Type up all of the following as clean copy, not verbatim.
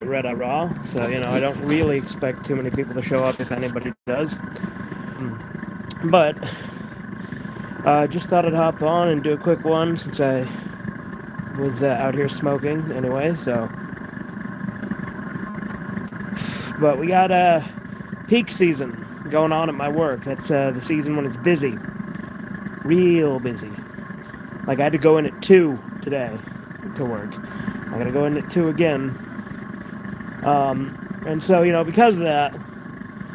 Redeye Raw, so, you know, I don't really expect too many people to show up if anybody does. But, just thought I'd hop on and do a quick one since I was out here smoking anyway, so. But we got peak season going on at my work. That's the season when it's busy. Real busy. Like, I had to go in at 2 today to work. I gotta go in at 2 again. And so, you know, because of that,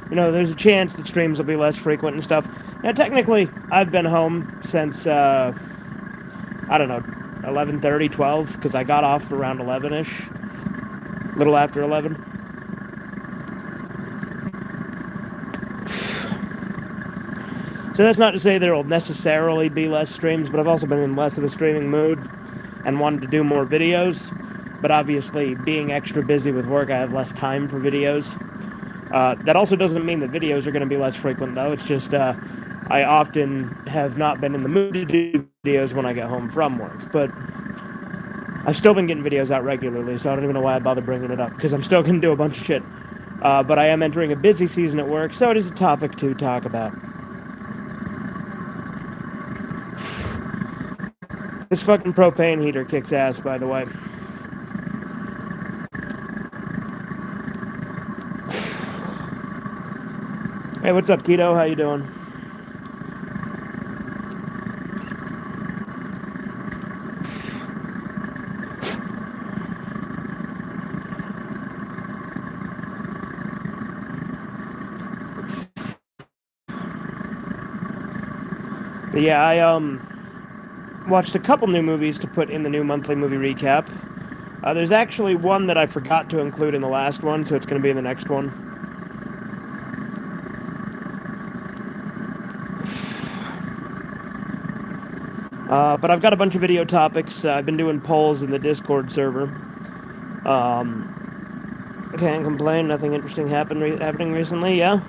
you know, there's a chance that streams will be less frequent and stuff. Now, technically, I've been home since, I don't know, 11:30, 12, because I got off around 11-ish. A little after 11. So that's not to say there will necessarily be less streams, but I've also been in less of a streaming mood and wanted to do more videos. But obviously, being extra busy with work, I have less time for videos. That also doesn't mean that videos are going to be less frequent, though. It's just I often have not been in the mood to do videos when I get home from work. But I've still been getting videos out regularly, so I don't even know why I bother bringing it up, because I'm still going to do a bunch of shit. But I am entering a busy season at work, so it is a topic to talk about. This fucking propane heater kicks ass, by the way. Hey, what's up, Keto? How you doing? But yeah, I watched a couple new movies to put in the new monthly movie recap. There's actually one that I forgot to include in the last one, so it's going to be in the next one. But I've got a bunch of video topics. I've been doing polls in the Discord server. Can't complain. Nothing interesting happening recently. Yeah.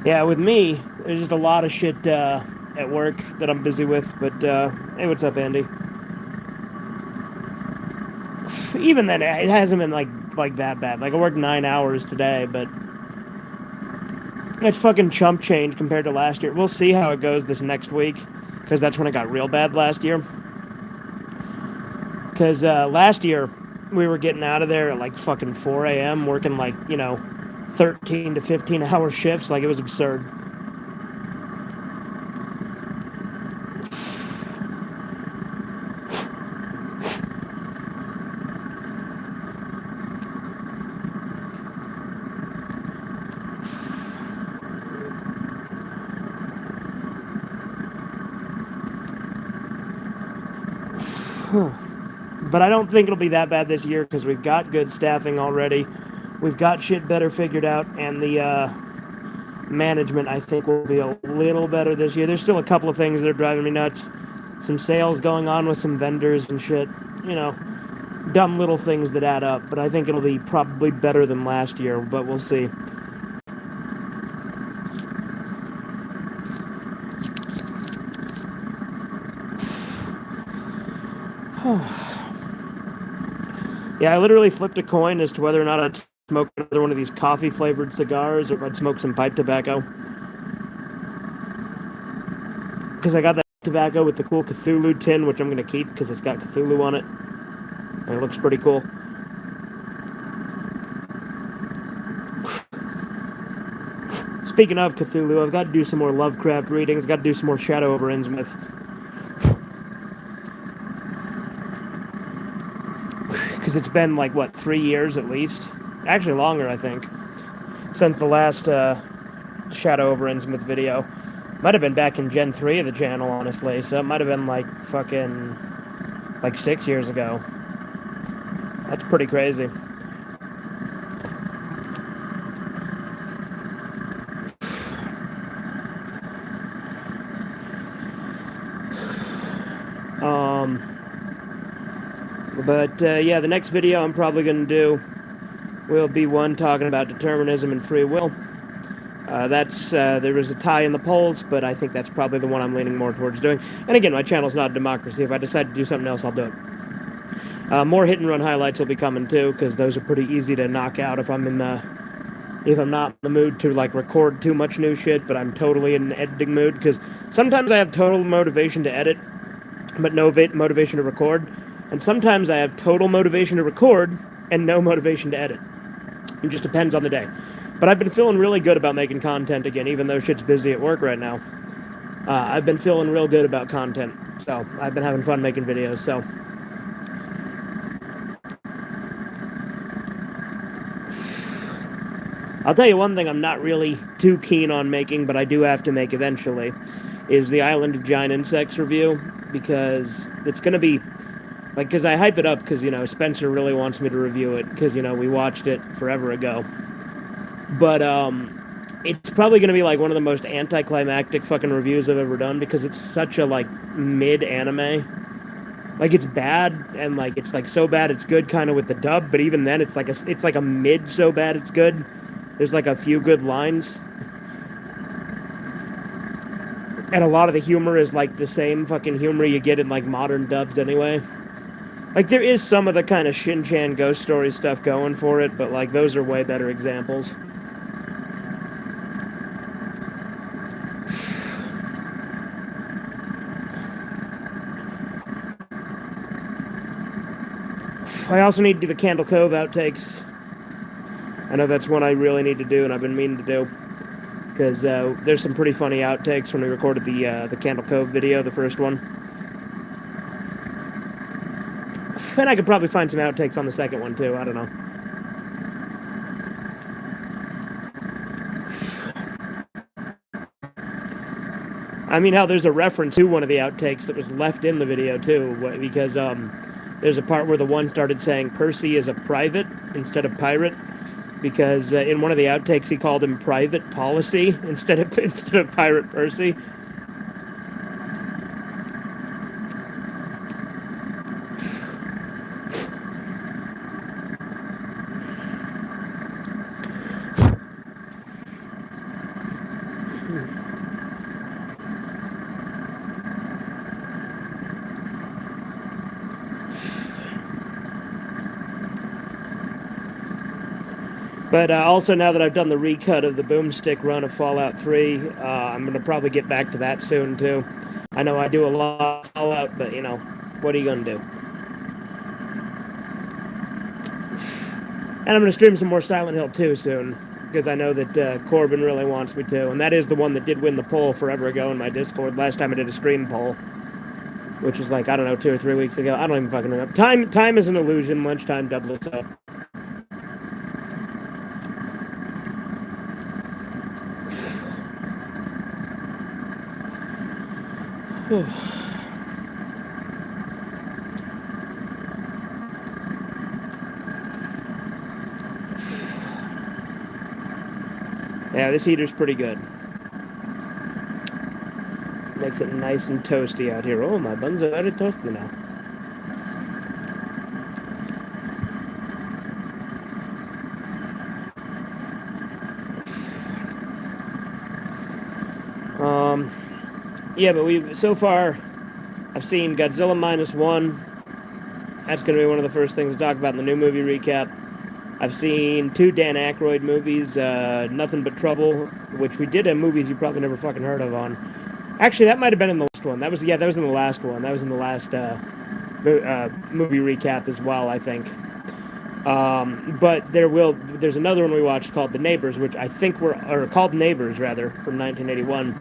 Yeah, with me, there's just a lot of shit at work that I'm busy with. But hey, what's up, Andy? Even then, it hasn't been like that bad. Like, I worked 9 hours today, but it's fucking chump change compared to last year. We'll see how it goes this next week, because that's when it got real bad last year. Because last year, we were getting out of there at like fucking 4 a.m., working like, you know, 13 to 15 hour shifts. Like, it was absurd. But I don't think it'll be that bad this year, because we've got good staffing already. We've got shit better figured out, and the management, I think, will be a little better this year. There's still a couple of things that are driving me nuts. Some sales going on with some vendors and shit. You know, dumb little things that add up. But I think it'll be probably better than last year, but we'll see. Yeah, I literally flipped a coin as to whether or not I'd smoke another one of these coffee-flavored cigars or if I'd smoke some pipe tobacco. Because I got that tobacco with the cool Cthulhu tin, which I'm going to keep because it's got Cthulhu on it. And it looks pretty cool. Speaking of Cthulhu, I've got to do some more Lovecraft readings. Got to do some more Shadow over Innsmouth. Because it's been, like, what, 3 years at least? Actually longer, I think. Since the last Shadow over Innsmouth video. Might have been back in Gen 3 of the channel, honestly. So it might have been, like, fucking, like, 6 years ago. That's pretty crazy. But yeah, the next video I'm probably going to do will be one talking about determinism and free will. There was a tie in the polls, but I think that's probably the one I'm leaning more towards doing. And again, my channel's not a democracy. If I decide to do something else, I'll do it. More hit and run highlights will be coming too, because those are pretty easy to knock out if I'm not in the mood to like record too much new shit, but I'm totally in an editing mood, because sometimes I have total motivation to edit, but no motivation to record, and sometimes I have total motivation to record and no motivation to edit. It just depends on the day. But I've been feeling really good about making content again, even though shit's busy at work right now. I've been feeling real good about content, so I've been having fun making videos, so. I'll tell you one thing I'm not really too keen on making, but I do have to make eventually, is the Island of Giant Insects review, because it's going to be, like, because I hype it up because, you know, Spencer really wants me to review it, because, you know, we watched it forever ago. But, it's probably going to be, like, one of the most anticlimactic fucking reviews I've ever done, because it's such a, like, mid-anime. Like, it's bad, and, like, it's, like, so bad it's good kind of with the dub, but even then, it's like a mid so bad it's good. There's, like, a few good lines. And a lot of the humor is, like, the same fucking humor you get in, like, modern dubs anyway. Like, there is some of the kind of Shin-chan ghost story stuff going for it, but, like, those are way better examples. I also need to do the Candle Cove outtakes. I know that's one I really need to do, and I've been meaning to do. Because there's some pretty funny outtakes when we recorded the Candle Cove video, the first one. And I could probably find some outtakes on the second one, too. I don't know. I mean, how there's a reference to one of the outtakes that was left in the video, too, because there's a part where the one started saying Percy is a private instead of pirate, because in one of the outtakes he called him Private Policy instead of Pirate Percy. But also, now that I've done the recut of the Boomstick run of Fallout 3, I'm going to probably get back to that soon, too. I know I do a lot of Fallout, but, you know, what are you going to do? And I'm going to stream some more Silent Hill 2 soon, because I know that Corbin really wants me to. And that is the one that did win the poll forever ago in my Discord, last time I did a stream poll. Which is like, I don't know, 2 or 3 weeks ago. I don't even fucking remember. Time is an illusion. Lunchtime doublets up. Yeah, this heater's pretty good. Makes it nice and toasty out here. Oh, my buns are very toasty now. Yeah, but so far, I've seen Godzilla -1. That's going to be one of the first things to talk about in the new movie recap. I've seen 2 Dan Aykroyd movies, Nothing But Trouble, which we did in movies you probably never fucking heard of on. Actually, that might have been in the last one. That was in the last one. That was in the last movie recap as well, I think. But there's another one we watched called The Neighbors, which I think called Neighbors, rather, from 1981,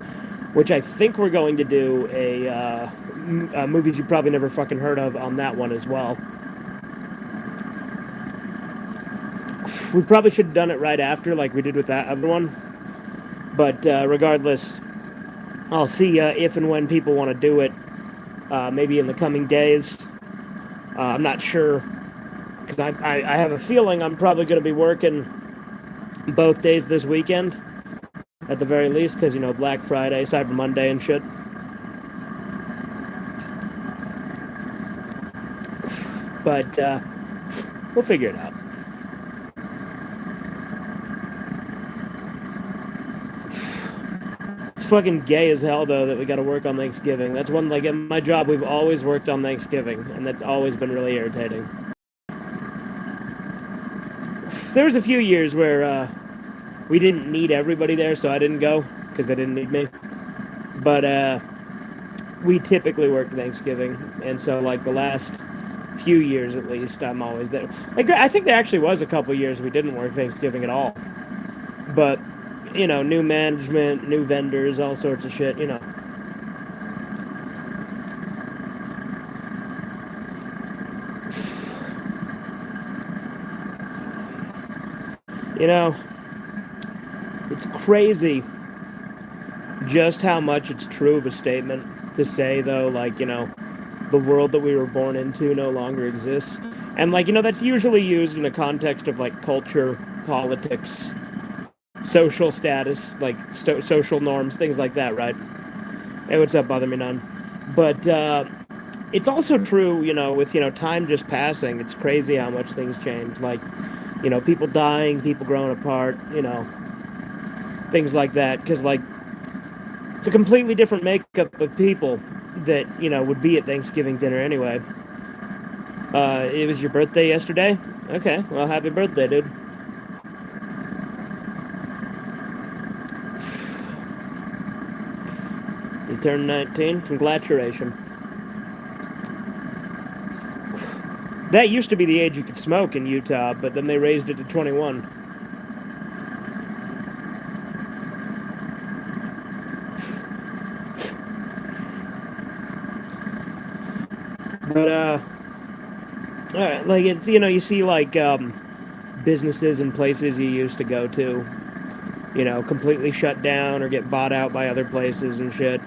which I think we're going to do a movies you probably never fucking heard of on that one as well. We probably should have done it right after, like we did with that other one. But regardless, I'll see if and when people want to do it, maybe in the coming days. I'm not sure, because I have a feeling I'm probably going to be working both days this weekend, at the very least, because, you know, Black Friday, Cyber Monday and shit. But we'll figure it out. fucking gay as hell, though, that we got to work on Thanksgiving. That's one, like, in my job, we've always worked on Thanksgiving, and that's always been really irritating. There was a few years where we didn't need everybody there, so I didn't go, because they didn't need me. But we typically work Thanksgiving, and so, like, the last few years, at least, I'm always there. Like, I think there actually was a couple years we didn't work Thanksgiving at all. But, you know, new management, new vendors, all sorts of shit, you know. You know, it's crazy just how much it's true of a statement to say, though, like, you know, the world that we were born into no longer exists. And, like, you know, that's usually used in a context of, like, culture, politics, social status, like, social norms, things like that, right? Hey, what's up, Bother Me None? But it's also true, you know, with, you know, time just passing. It's crazy how much things change. Like, you know, people dying, people growing apart, you know, things like that. Because, like, it's a completely different makeup of people that, you know, would be at Thanksgiving dinner anyway. It was your birthday yesterday? Okay, well, happy birthday, dude. You turned 19? Congratulations. That used to be the age you could smoke in Utah, but then they raised it to 21. But, alright, like, it's, you know, you see, like, businesses and places you used to go to, you know, completely shut down or get bought out by other places and shit.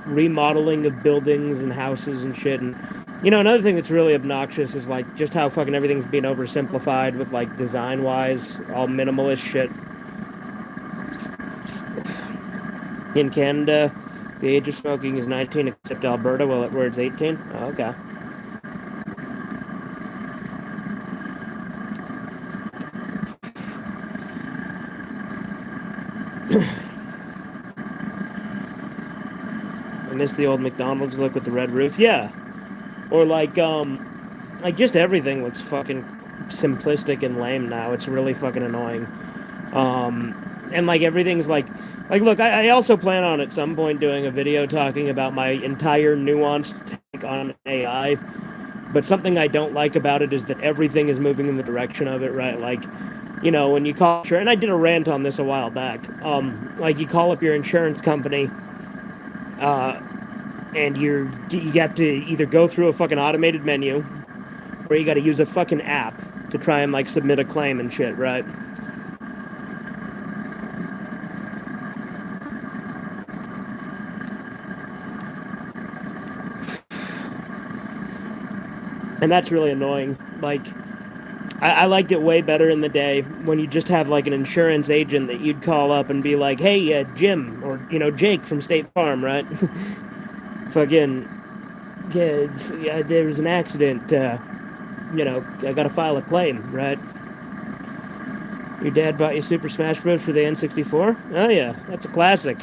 Remodeling of buildings and houses and shit. And, you know, another thing that's really obnoxious is, like, just how fucking everything's being oversimplified with, like, design-wise, all minimalist shit. In Canada, the age of smoking is 19, except Alberta, where it's 18. Oh, okay. I miss the old McDonald's look with the red roof. Yeah. Or like just everything looks fucking simplistic and lame now. It's really fucking annoying. And like everything's like look, I also plan on at some point doing a video talking about my entire nuanced take on AI. But something I don't like about it is that everything is moving in the direction of it, right? Like, you know, when you call, and I did a rant on this a while back. Like you call up your insurance company, and you have to either go through a fucking automated menu, or you got to use a fucking app to try and like submit a claim and shit, right? And that's really annoying. Like, I liked it way better in the day when you just have like an insurance agent that you'd call up and be like, hey, Jim, or, you know, Jake from State Farm, right? Fucking, yeah, there was an accident, you know, I gotta file a claim, right? Your dad bought you Super Smash Bros. For the N64? Oh yeah, that's a classic.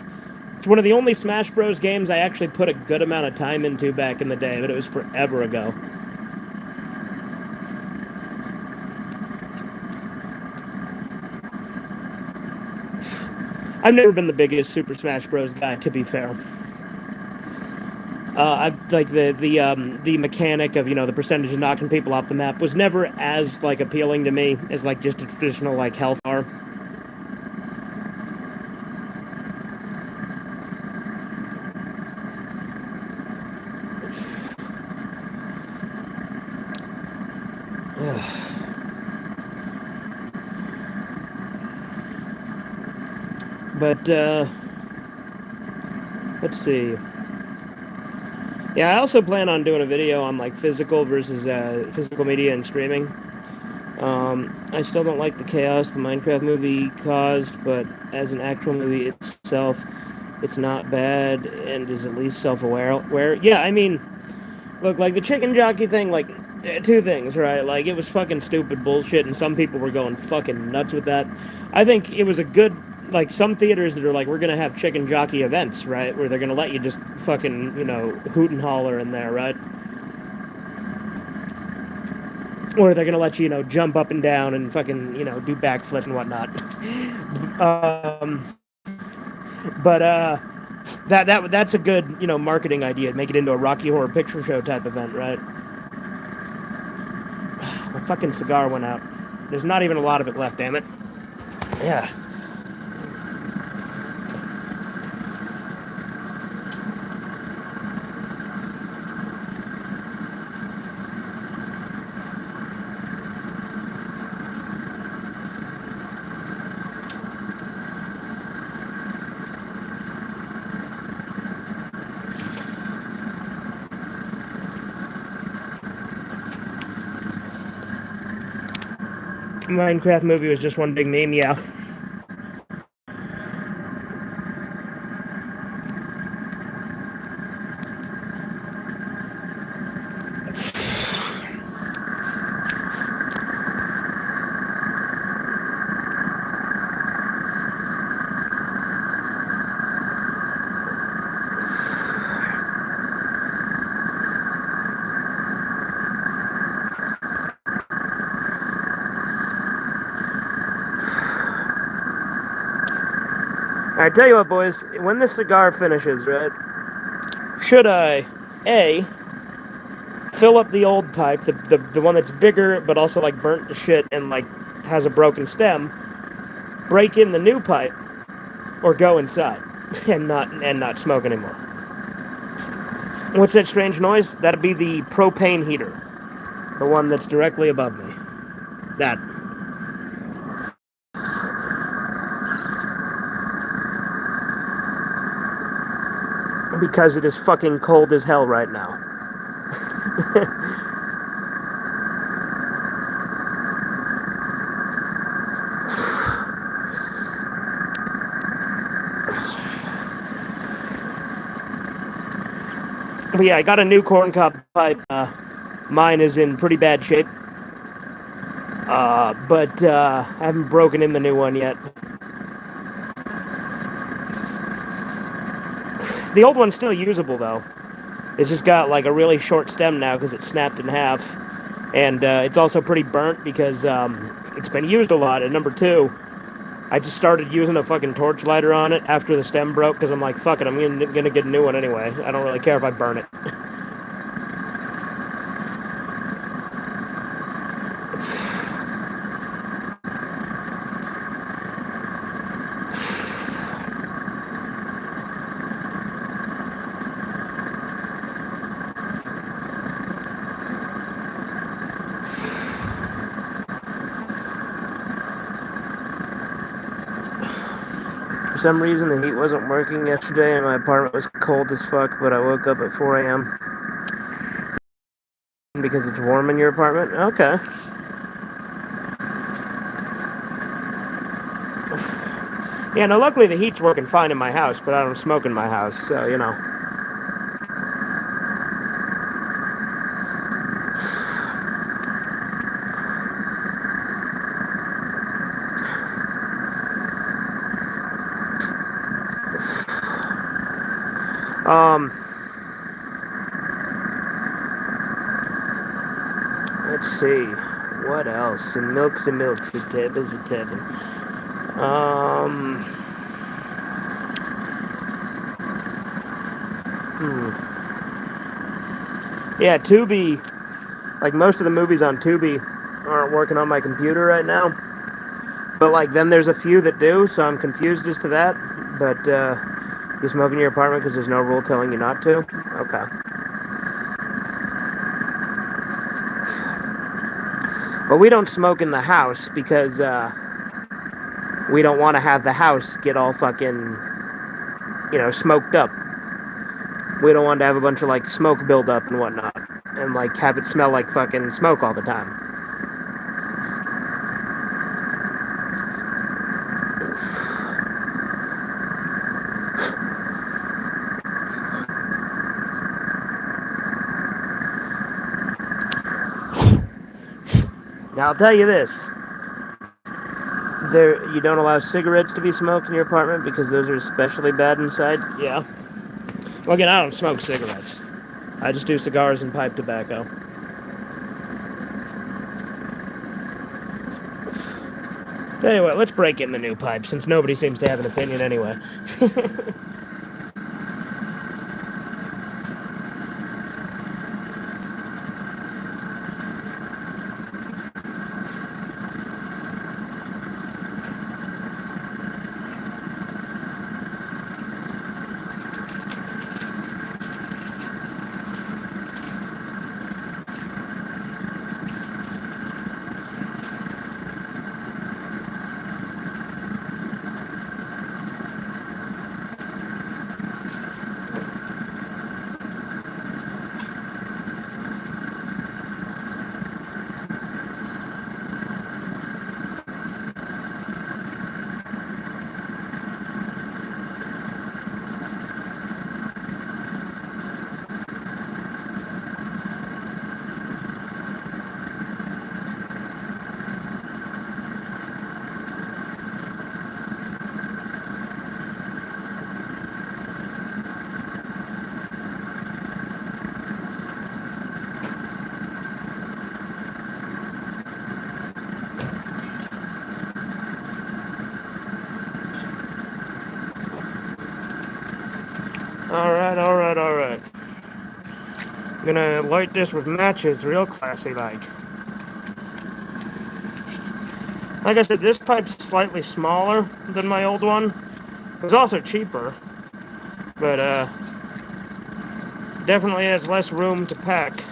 It's one of the only Smash Bros. Games I actually put a good amount of time into back in the day, but it was forever ago. I've never been the biggest Super Smash Bros. Guy, to be fair. I've like the mechanic of, you know, the percentage of knocking people off the map was never as like appealing to me as like just a traditional like health bar. But let's see. Yeah, I also plan on doing a video on like physical versus physical media and streaming. I still don't like the chaos the Minecraft movie caused, but as an actual movie itself, it's not bad and is at least self-aware. Yeah, I mean, look, like the chicken jockey thing, like two things, right? Like it was fucking stupid bullshit, and some people were going fucking nuts with that. I think it was a good like some theaters that are like, we're gonna have chicken jockey events, right? Where they're gonna let you just fucking, hoot and holler in there, right? Or they're gonna let you, jump up and down and fucking, do backflips and whatnot. But that's a good, marketing idea. Make it into a Rocky Horror Picture Show type event, right? My fucking cigar went out. There's not even a lot of it left, damn it. Yeah. Minecraft movie was just one big meme, yeah. I tell you what, boys, when this cigar finishes, right, should I, A, fill up the old pipe, the one that's bigger but also like burnt to shit and like has a broken stem, break in the new pipe, or go inside and not smoke anymore? What's that strange noise? That'd be the propane heater, the one that's directly above me. That. Because it is fucking cold as hell right now. But yeah, I got a new corncob pipe. Mine is in pretty bad shape. But I haven't broken in the new one yet. The old one's still usable, though. It's just got like a really short stem now because it snapped in half. And it's also pretty burnt because it's been used a lot. And number two, I just started using a fucking torch lighter on it after the stem broke because I'm like, fuck it, I'm gonna get a new one anyway. I don't really care if I burn it. For some reason, the heat wasn't working yesterday, and my apartment was cold as fuck, but I woke up at 4 a.m. Because it's warm in your apartment? Okay. Yeah, no, luckily the heat's working fine in my house, but I don't smoke in my house, so, Let's see. What else? And milks, the tables, the table. Yeah, Tubi, like most of the movies on Tubi aren't working on my computer right now. But like then there's a few that do, so I'm confused as to that. But you smoke in your apartment because there's no rule telling you not to? Okay. But we don't smoke in the house because we don't want to have the house get all fucking, smoked up. We don't want to have a bunch of like smoke buildup and whatnot, and like have it smell like fucking smoke all the time. Now I'll tell you this. You don't allow cigarettes to be smoked in your apartment because those are especially bad inside? Yeah. Well, again, I don't smoke cigarettes. I just do cigars and pipe tobacco. Tell you what, let's break in the new pipe, since nobody seems to have an opinion anyway. Alright. I'm gonna light this with matches, real classy like. Like I said, this pipe's slightly smaller than my old one. It's also cheaper, but definitely has less room to pack.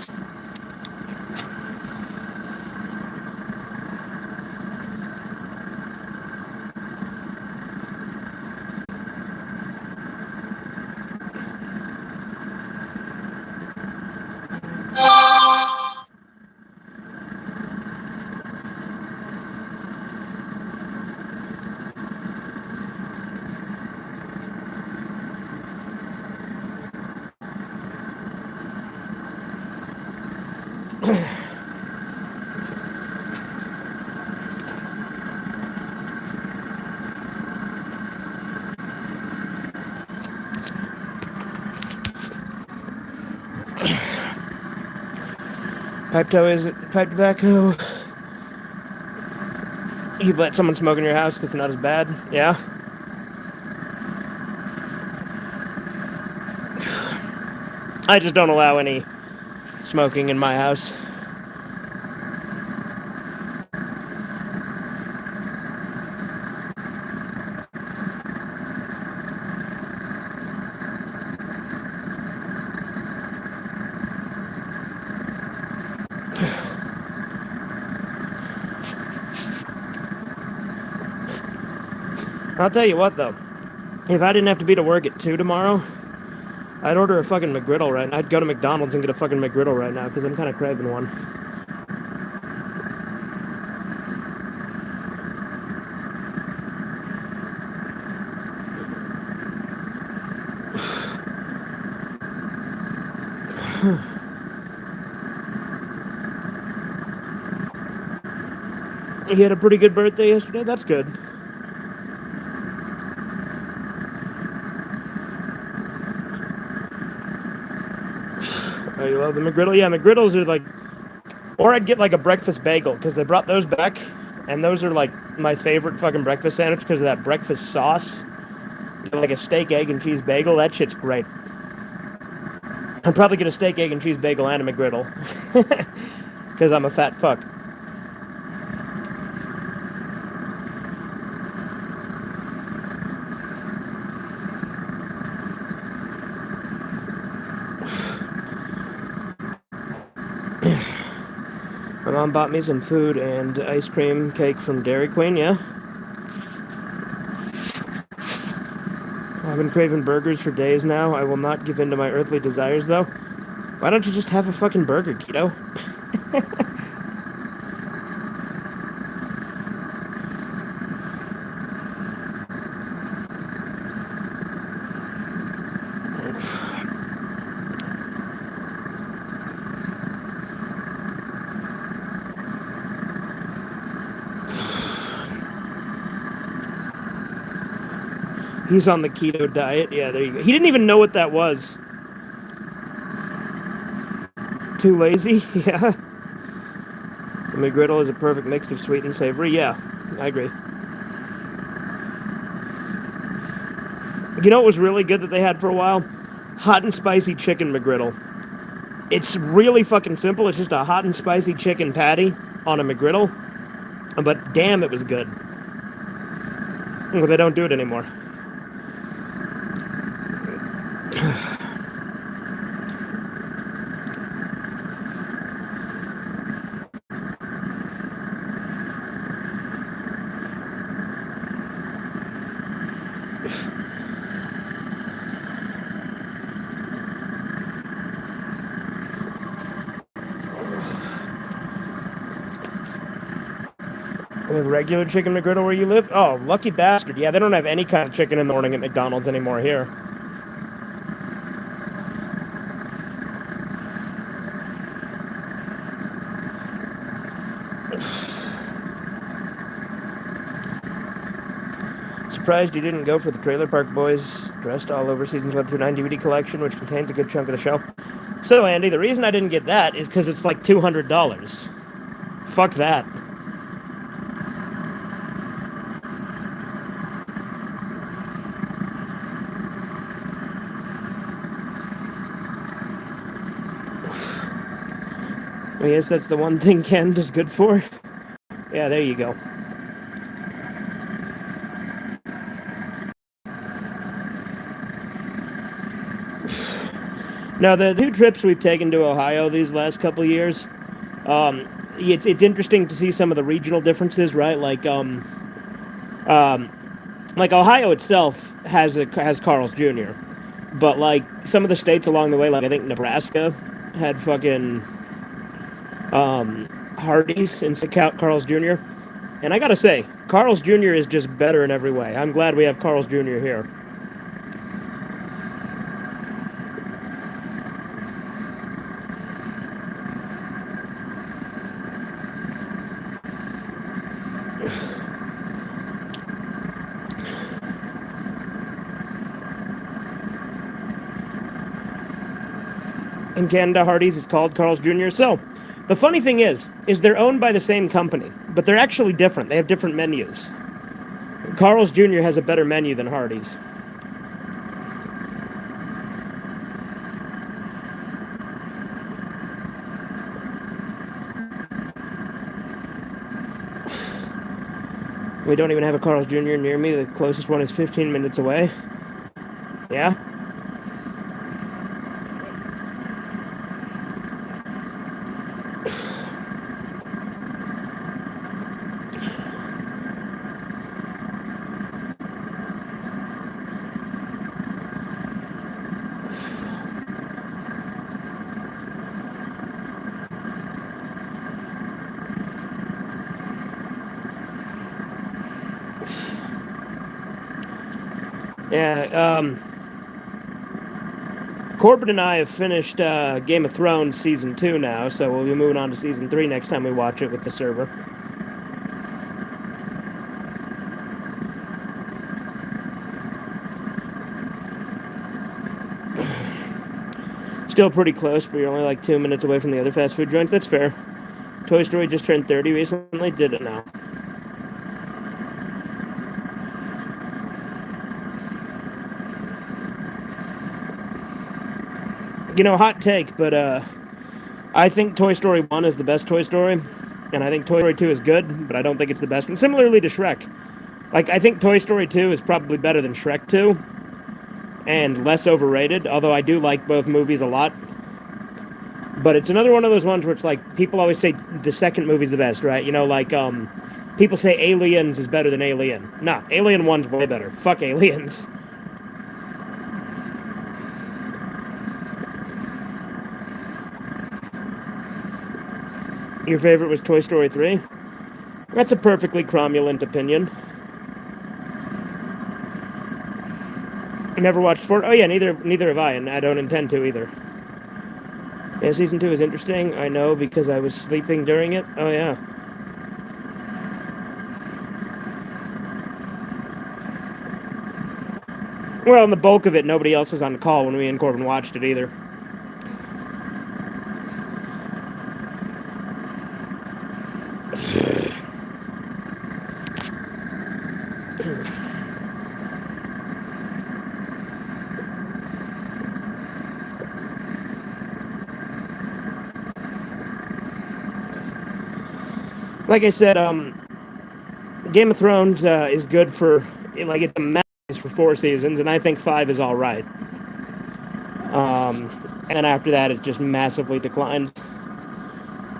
Pipe tobacco. You let someone smoke in your house because it's not as bad? Yeah? I just don't allow any smoking in my house. I'll tell you what, though. If I didn't have to be to work at 2 tomorrow, I'd order a fucking McGriddle right now. I'd go to McDonald's and get a fucking McGriddle right now, because I'm kind of craving one. You had a pretty good birthday yesterday? That's good. Oh, you love the McGriddle? Yeah, McGriddles are like... Or I'd get like a breakfast bagel, because they brought those back, and those are like my favorite fucking breakfast sandwich because of that breakfast sauce. Like a steak, egg, and cheese bagel, that shit's great. I'd probably get a steak, egg, and cheese bagel and a McGriddle. Because I'm a fat fuck. My mom bought me some food and ice cream cake from Dairy Queen, yeah? I've been craving burgers for days now. I will not give in to my earthly desires, though. Why don't you just have a fucking burger, kiddo? He's on the keto diet. Yeah, there you go. He didn't even know what that was. Too lazy? Yeah. The McGriddle is a perfect mix of sweet and savory. Yeah, I agree. You know what was really good that they had for a while? Hot and spicy chicken McGriddle. It's really fucking simple. It's just a hot and spicy chicken patty on a McGriddle. But damn, it was good. Well, they don't do it anymore. The regular chicken McGriddle where you live? Oh, lucky bastard. Yeah, they don't have any kind of chicken in the morning at McDonald's anymore here. Surprised you didn't go for the Trailer Park Boys Dressed All Over Seasons 1 through 9 DVD collection, which contains a good chunk of the show. So, Andy, the reason I didn't get that is because it's like $200. Fuck that. I guess that's the one thing Ken is good for. Yeah, there you go. Now, the 2 trips we've taken to Ohio these last couple of years, it's interesting to see some of the regional differences, right? Like Ohio itself has Carl's Jr., but like some of the states along the way, like I think Nebraska had fucking Hardee's instead of Carl's Jr. And I gotta say, Carl's Jr. is just better in every way. I'm glad we have Carl's Jr. here. In Canada, Hardee's is called Carl's Jr. So, the funny thing is they're owned by the same company, but they're actually different. They have different menus. Carl's Jr. has a better menu than Hardee's. We don't even have a Carl's Jr. near me. The closest one is 15 minutes away. Yeah? Yeah, Corbin and I have finished Game of Thrones Season 2 now, so we'll be moving on to Season 3 next time we watch it with the server. Still pretty close, but you're only like 2 minutes away from the other fast food joints. That's fair. Toy Story just turned 30 recently. Did it now? You know, hot take, but I think Toy Story 1 is the best Toy Story, and I think Toy Story 2 is good, but I don't think it's the best one. Similarly to Shrek. Like, I think Toy Story 2 is probably better than Shrek 2, and less overrated, although I do like both movies a lot. But it's another one of those ones where it's like, people always say the second movie's the best, right? You know, like, people say Aliens is better than Alien. Nah, Alien 1's way better. Fuck Aliens. Your favorite was Toy Story 3? That's a perfectly cromulent opinion. Never watched 4? Oh yeah, neither have I, and I don't intend to either. Yeah, Season 2 is interesting, I know, because I was sleeping during it. Oh yeah. Well, in the bulk of it, nobody else was on the call when me and Corbin watched it either. Like I said, Game of Thrones is good for, like, it's a mess for 4 seasons, and I think 5 is all right. And then after that, it just massively declines.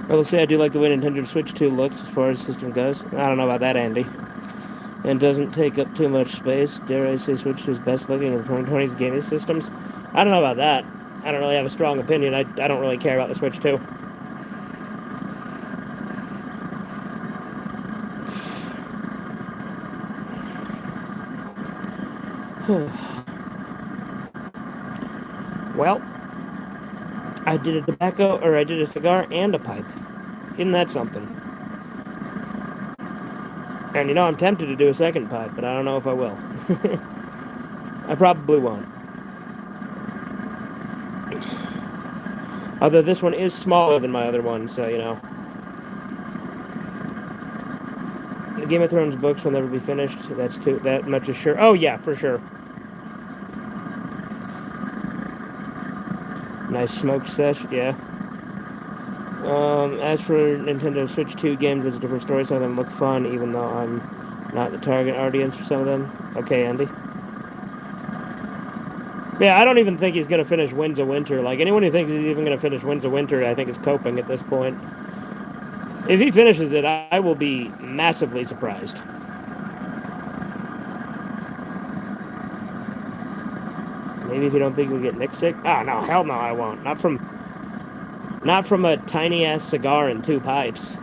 I will say I do like the way Nintendo Switch 2 looks as far as system goes. I don't know about that, Andy. And doesn't take up too much space. Dare I say Switch 2 is best looking of the 2020's gaming systems? I don't know about that. I don't really have a strong opinion. I don't really care about the Switch 2. Well, I did a cigar and a pipe. Isn't that something? And you know, I'm tempted to do a second pipe, but I don't know if I will. I probably won't. Although this one is smaller than my other one, so, you know. The Game of Thrones books will never be finished. That much is sure. Oh, yeah, for sure. Nice smoke sesh, yeah. As for Nintendo Switch 2 games, it's a different story. Some of them look fun, even though I'm not the target audience for some of them. Okay, Andy. Yeah, I don't even think he's going to finish Winds of Winter. Like, anyone who thinks he's even going to finish Winds of Winter, I think is coping at this point. If he finishes it, I will be massively surprised. Maybe if you don't think we'll get Nick sick? Ah, no, hell no, I won't. Not from a tiny-ass cigar and 2 pipes.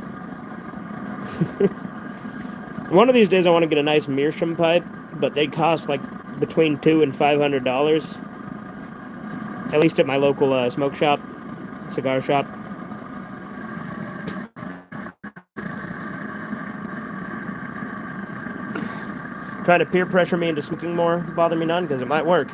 One of these days I want to get a nice meerschaum pipe, but they cost like between $200 and $500. At least at my local smoke shop, cigar shop. Trying to peer pressure me into smoking more, bother me none, because it might work.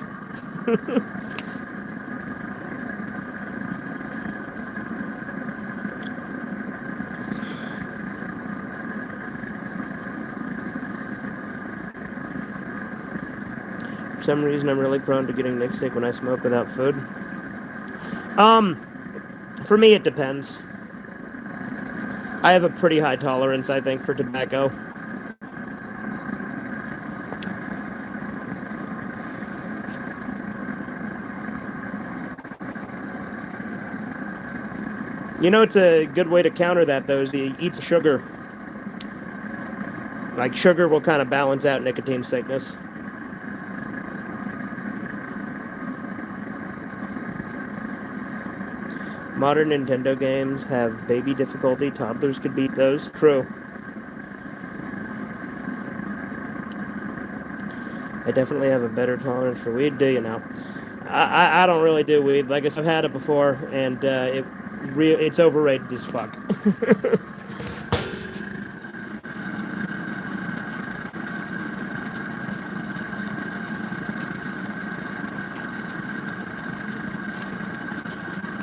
For some reason, I'm really prone to getting Nick sick when I smoke without food. For me, it depends. I have a pretty high tolerance, I think, for tobacco. You know, it's a good way to counter that, though, is to eat sugar. Like, sugar will kind of balance out nicotine sickness. Modern Nintendo games have baby difficulty. Toddlers could beat those. True. I definitely have a better tolerance for weed, do you know? I don't really do weed. Like I said, I've had it before, and it's overrated as fuck.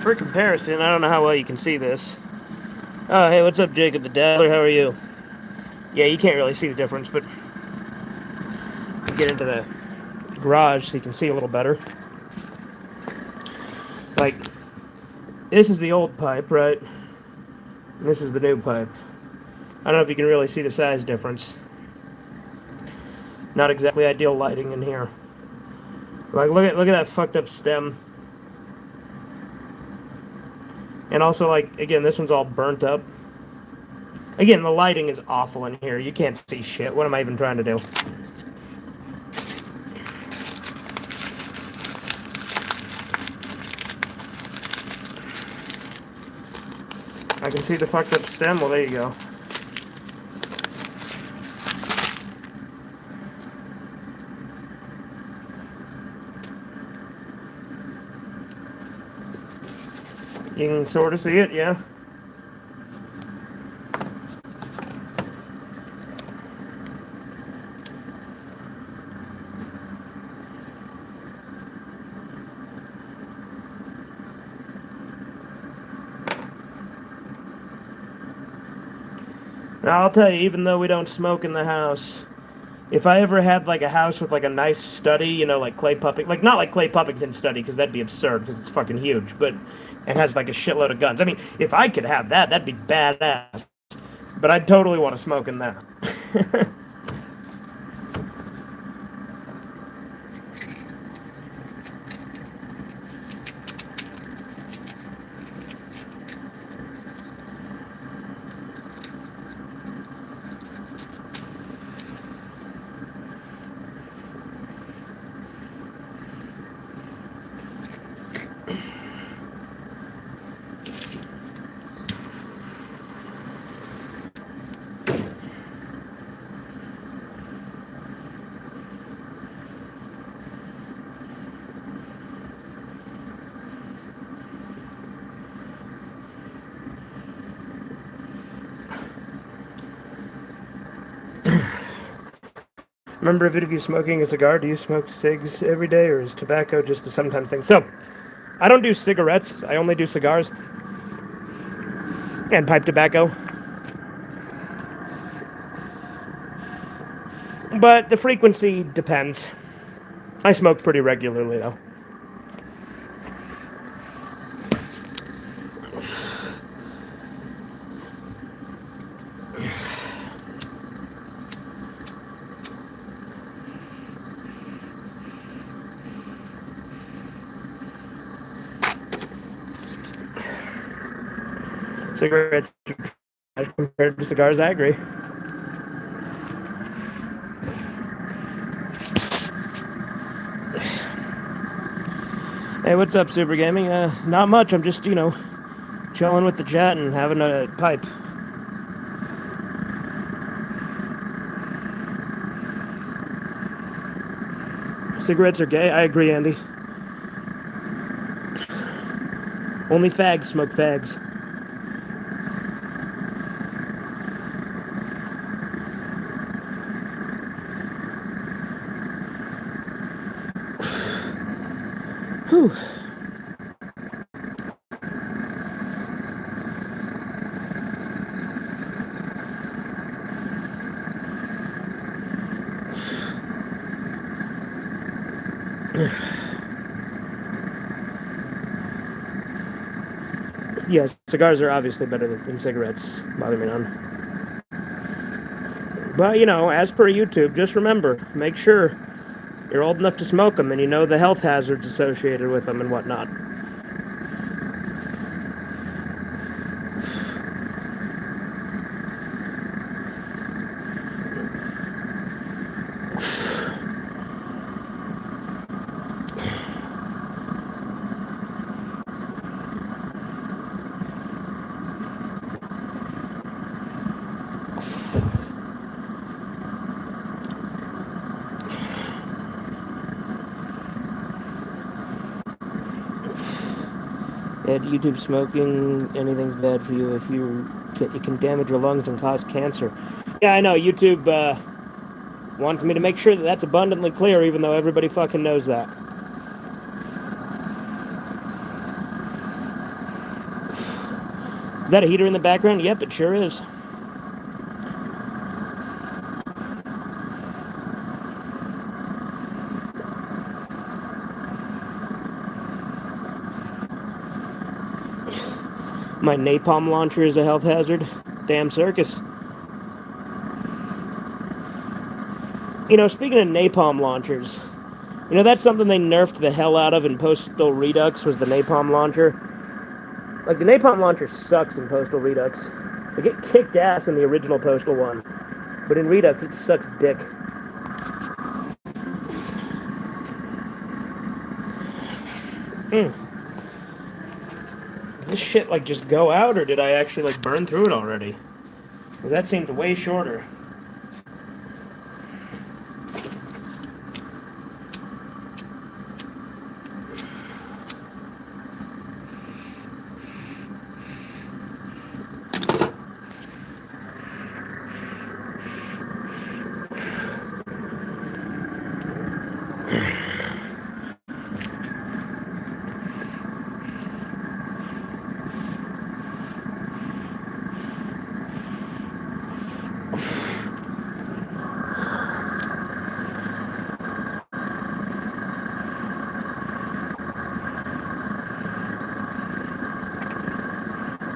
For comparison, I don't know how well you can see this. Oh, hey, what's up, Jacob the Dabbler? How are you? Yeah, you can't really see the difference, but get into the garage so you can see a little better. Like, this is the old pipe, right? And this is the new pipe. I don't know if you can really see the size difference. Not exactly ideal lighting in here. Like, look at that fucked up stem. And also, like, again, this one's all burnt up. Again, the lighting is awful in here. You can't see shit. What am I even trying to do? I can see the fucked up stem. Well, there you go. You can sort of see it, yeah. Now, I'll tell you, even though we don't smoke in the house, if I ever had like a house with like a nice study, you know, like like not like Clay Puffington's study, because that'd be absurd, because it's fucking huge, but and has like a shitload of guns. I mean, if I could have that, that'd be badass. But I'd totally want to smoke in there. Remember a video of you smoking a cigar? Do you smoke cigs every day, or is tobacco just a sometimes thing? So, I don't do cigarettes. I only do cigars and pipe tobacco. But the frequency depends. I smoke pretty regularly, though. Cigarettes compared to cigars, I agree. Hey, what's up, Super Gaming? Not much. I'm just, chilling with the chat and having a pipe. Cigarettes are gay? I agree, Andy. Only fags smoke fags. Whew. Yes, cigars are obviously better than cigarettes. Bother me none. But, as per YouTube, just remember, make sure you're old enough to smoke them and you know the health hazards associated with them and whatnot. At YouTube, smoking anything's bad for you if it can damage your lungs and cause cancer. Yeah, I know. YouTube wants me to make sure that that's abundantly clear, even though everybody fucking knows that. Is that a heater in the background? Yep, it sure is. My napalm launcher is a health hazard. Damn circus. Speaking of napalm launchers, that's something they nerfed the hell out of in Postal Redux, was the napalm launcher. Like, the napalm launcher sucks in Postal Redux. They get kicked ass in the original Postal one. But in Redux, it sucks dick. Did this shit, just go out, or did I actually, burn through it already? Well, that seemed way shorter.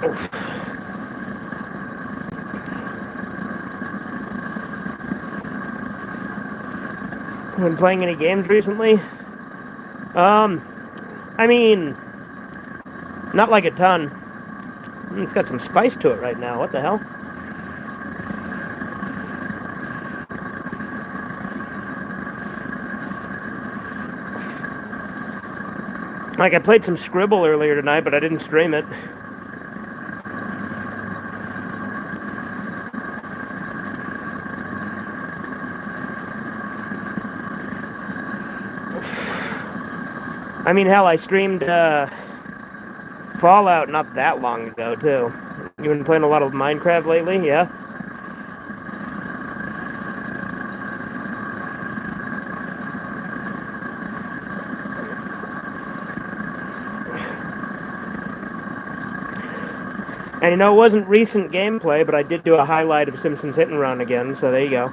Oof. Been playing any games recently? I mean, not like a ton. It's got some spice to it right now. What the hell? Like, I played some Scribble earlier tonight, but I didn't stream it. I mean, hell, I streamed Fallout not that long ago, too. You been playing a lot of Minecraft lately? Yeah? And you know, it wasn't recent gameplay, but I did do a highlight of Simpsons Hit and Run again, so there you go.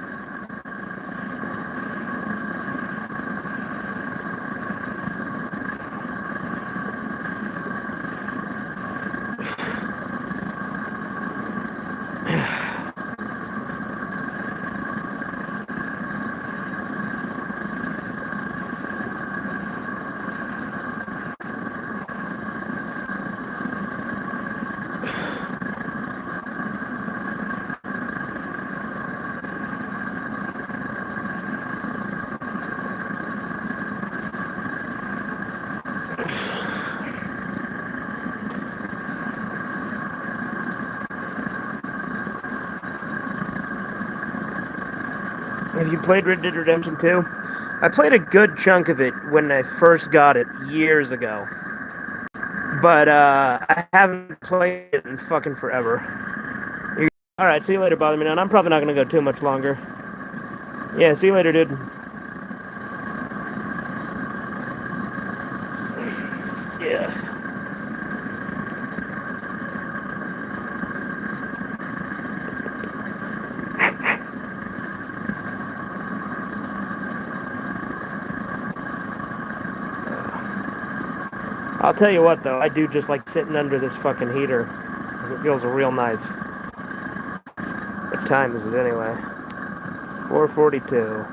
Have you played Red Dead Redemption 2? I played a good chunk of it when I first got it years ago. But I haven't played it in fucking forever. Alright, see you later, Bother Me None. I'm probably not going to go too much longer. Yeah, see you later, dude. Yeah. I'll tell you what, though, I do just like sitting under this fucking heater, because it feels real nice. What time is it, anyway? 4:42.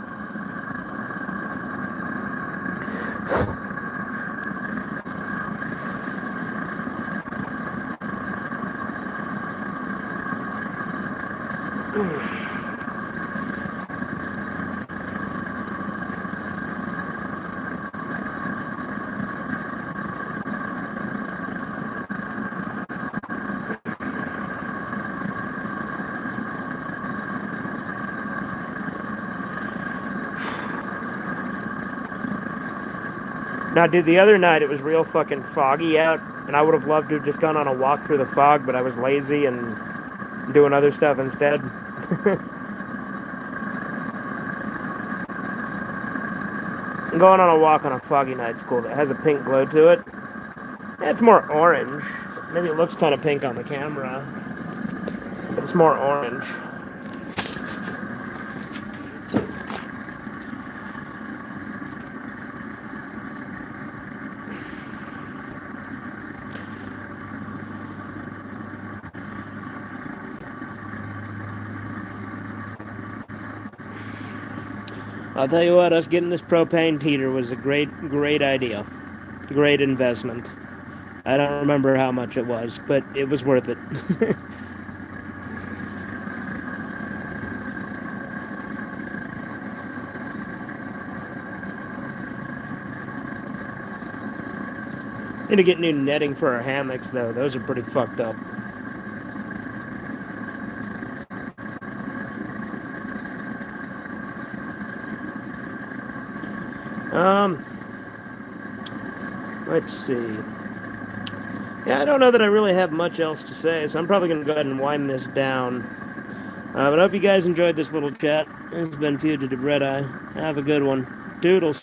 Now, dude, the other night it was real fucking foggy out, and I would have loved to have just gone on a walk through the fog, but I was lazy and doing other stuff instead. Going on a walk on a foggy night's cool. That has a pink glow to it. It's more orange. Maybe it looks kind of pink on the camera, but it's more orange. I'll tell you what, us getting this propane heater was a great idea. Great investment. I don't remember how much it was, but it was worth it. Need to get new netting for our hammocks, though. Those are pretty fucked up. Let's see. Yeah, I don't know that I really have much else to say, so I'm probably going to go ahead and wind this down. But I hope you guys enjoyed this little chat. This has been Fugitive Redeye. Have a good one. Doodles.